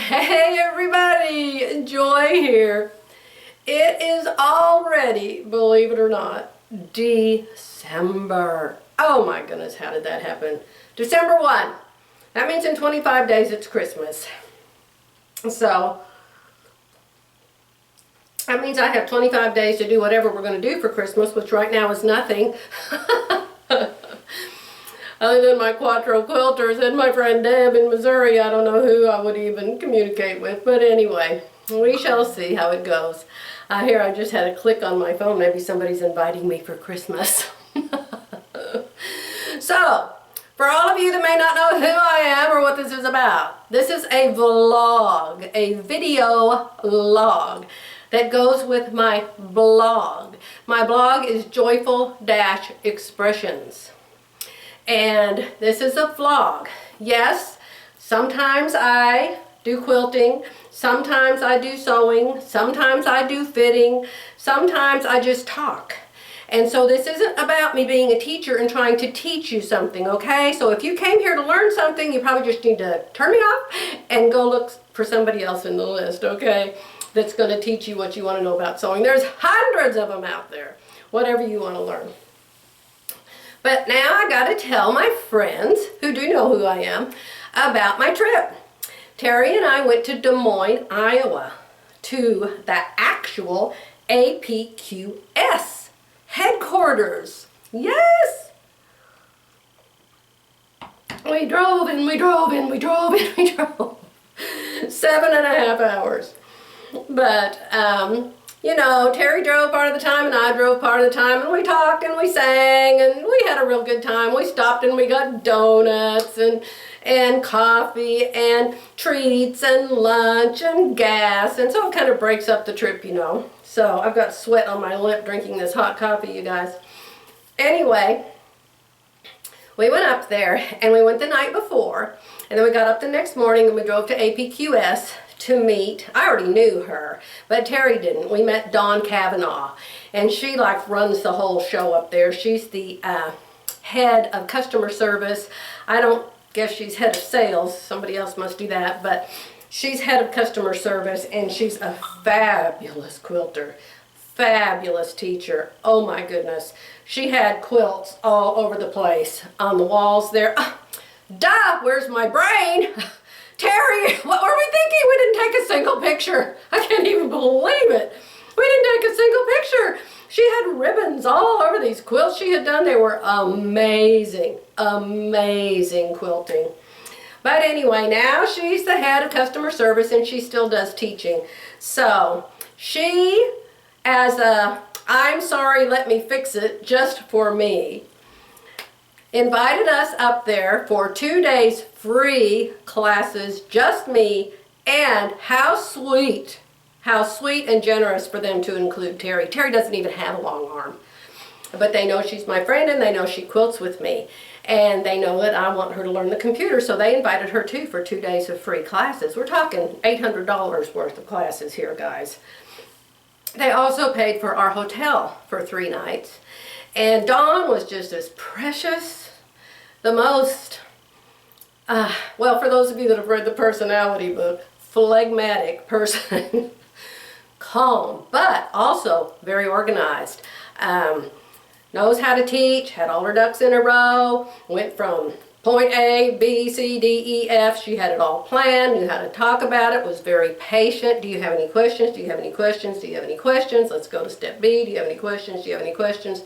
Hey everybody, Joy here. It is already, believe it or not, December. Oh my goodness, how did that happen? December 1. That means in 25 days it's Christmas. So, that means I have 25 days to do whatever we're going to do for Christmas, which right now is nothing. Other than my Quattro quilters and my friend Deb in Missouri, I don't know who I would even communicate with. But anyway, we shall see how it goes. Here I just had a click on my phone. Maybe somebody's inviting me for Christmas. So, for all of you that may not know who I am or what this is about, this is a vlog, a video log that goes with my blog. My blog is Joyful-Expressions. And this is a vlog. Yes, sometimes I do quilting, sometimes I do sewing, sometimes I do fitting, sometimes I just talk. And so this isn't about me being a teacher and trying to teach you something, okay? So if you came here to learn something, you probably just need to turn me off and go look for somebody else in the list, okay? That's going to teach you what you want to know about sewing. There's hundreds of them out there, whatever you want to learn. But now I got to tell my friends, who do know who I am, about my trip. Terry and I went to Des Moines, Iowa, to the actual APQS headquarters. Yes! We drove and we drove and we drove and we drove. 7.5 hours. But, you know, Terry drove part of the time and I drove part of the time, and we talked and we sang and we had a real good time. We stopped and we got donuts and coffee and treats and lunch and gas, and so it kind of breaks up the trip, you know. So I've got sweat on my lip drinking this hot coffee, you guys. Anyway, we went up there and we went the night before, and then we got up the next morning and we drove to APQS to meet. I already knew her, but Terry didn't. We met Dawn Cavanaugh, and she like runs the whole show up there. She's the head of customer service. I don't guess she's head of sales. Somebody else must do that, but she's head of customer service, and she's a fabulous quilter, fabulous teacher. Oh my goodness. She had quilts all over the place on the walls there. Duh, where's my brain? Terry, what were we thinking? We didn't take a single picture. I can't even believe it. We didn't take a single picture. She had ribbons all over these quilts she had done. They were amazing, amazing quilting. But anyway, now she's the head of customer service and she still does teaching. So she, as a I'm sorry, let me fix it just for me, invited us up there for 2 days free classes, just me, and how sweet and generous for them to include Terry. Terry doesn't even have a long arm, but they know she's my friend and they know she quilts with me, and they know that I want her to learn the computer, so they invited her too for 2 days of free classes. We're talking $800 worth of classes here, guys. They also paid for our hotel for 3 nights. And Dawn was just as precious, the most, well, for those of you that have read the personality book, phlegmatic person, calm, but also very organized. Knows how to teach, had all her ducks in a row, went from point A, B, C, D, E, F. She had it all planned, knew how to talk about it, was very patient. Do you have any questions? Do you have any questions? Do you have any questions? Let's go to step B. Do you have any questions? Do you have any questions?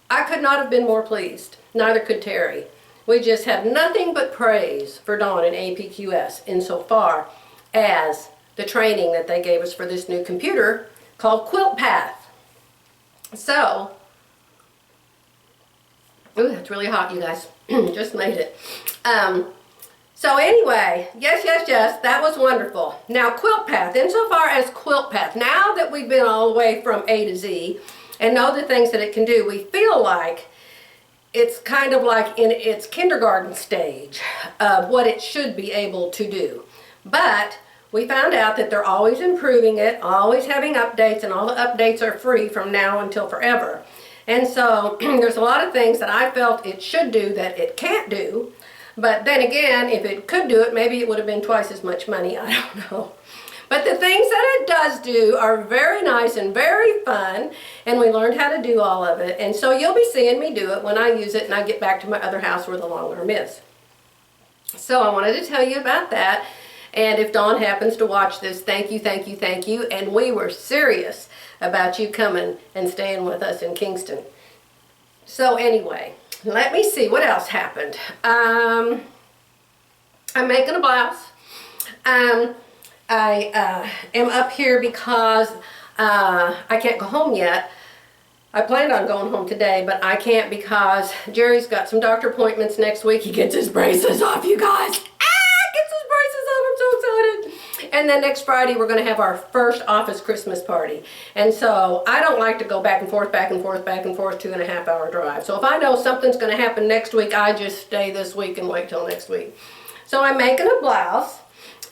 I could not have been more pleased. Neither could Terry. We just have nothing but praise for Dawn and APQS insofar as the training that they gave us for this new computer called Quilt Path. So, ooh, that's really hot, you guys. Just made it. So anyway, yes, that was wonderful. Now, Quilt Path, insofar as Quilt Path, now that we've been all the way from A to Z and know the things that it can do, we feel like it's kind of like in its kindergarten stage of what it should be able to do. But we found out that they're always improving it, always having updates, and all the updates are free from now until forever. And so there's a lot of things that I felt it should do that it can't do. But then again, if it could do it, maybe it would have been twice as much money. I don't know. But the things that it does do are very nice and very fun, and we learned how to do all of it. And so you'll be seeing me do it when I use it and I get back to my other house where the long arm is. So I wanted to tell you about that. And if Dawn happens to watch this, thank you, thank you, thank you. And we were serious about you coming and staying with us in Kingston. So anyway, let me see what else happened. I'm making a blouse. I am up here because I can't go home yet. I planned on going home today, but I can't because Jerry's got some doctor appointments next week. He gets his braces off, you guys. Gets his braces off. I'm so excited. And then next Friday, we're going to have our first office Christmas party. And so I don't like to go back and forth, back and forth, back and forth, 2.5 hour drive. So if I know something's going to happen next week, I just stay this week and wait till next week. So I'm making a blouse.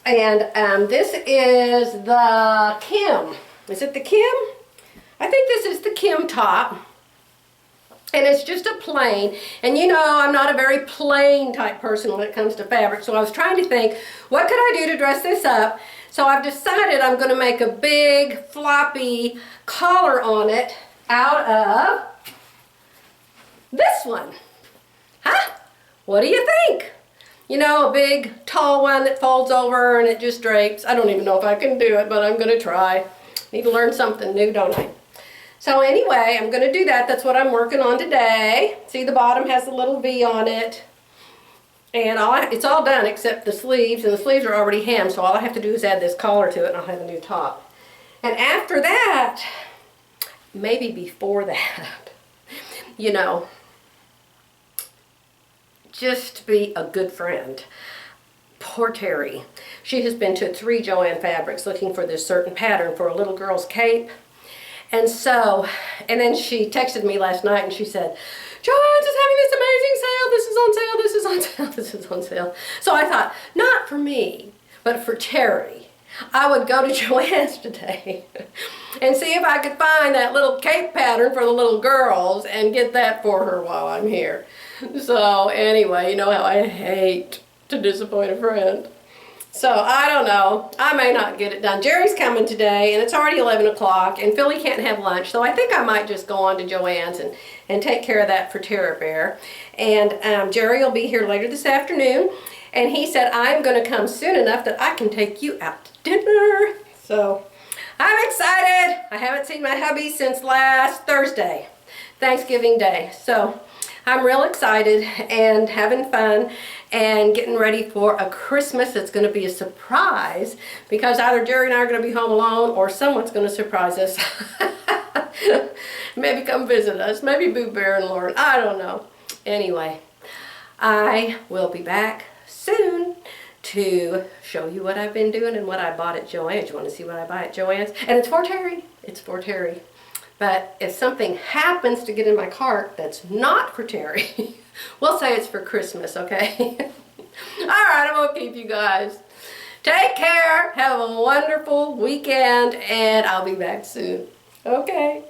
And this is the Kim. Is it the Kim? I think this is the Kim top. And it's just a plain. And you know, I'm not a very plain type person when it comes to fabric. So I was trying to think, what could I do to dress this up? So I've decided I'm going to make a big floppy collar on it out of this one. Huh? What do you think? You know, a big, tall one that folds over and it just drapes. I don't even know if I can do it, but I'm going to try. Need to learn something new, don't I? So anyway, I'm going to do that. That's what I'm working on today. See, the bottom has a little V on it. And it's all done except the sleeves, and the sleeves are already hemmed, so all I have to do is add this collar to it and I'll have a new top. And after that, maybe before that, you know, just be a good friend. Poor Terry. She has been to 3 Joann Fabrics looking for this certain pattern for a little girl's cape. And so, and then she texted me last night and she said, Joann's is having this amazing sale. This is on sale. This is on sale. This is on sale. So I thought, not for me, but for Terry. I would go to Joann's today and see if I could find that little cape pattern for the little girls and get that for her while I'm here. So anyway, you know how I hate to disappoint a friend. So I don't know. I may not get it done. Jerry's coming today and it's already 11 o'clock and Philly can't have lunch. So I think I might just go on to Joann's and take care of that for Tara Bear. And Jerry will be here later this afternoon. And he said, I'm going to come soon enough that I can take you out to dinner. So I'm excited. I haven't seen my hubby since last Thursday, Thanksgiving Day. So I'm real excited and having fun and getting ready for a Christmas that's going to be a surprise because either Jerry and I are going to be home alone or someone's going to surprise us. Maybe come visit us. Maybe Boo Bear and Lauren. I don't know. Anyway, I will be back soon to show you what I've been doing and what I bought at Joann's. You want to see what I buy at Joann's? And it's for Terry. It's for Terry. But if something happens to get in my cart that's not for Terry, we'll say it's for Christmas, okay? All right, I won't keep you guys. Take care. Have a wonderful weekend, and I'll be back soon. Okay.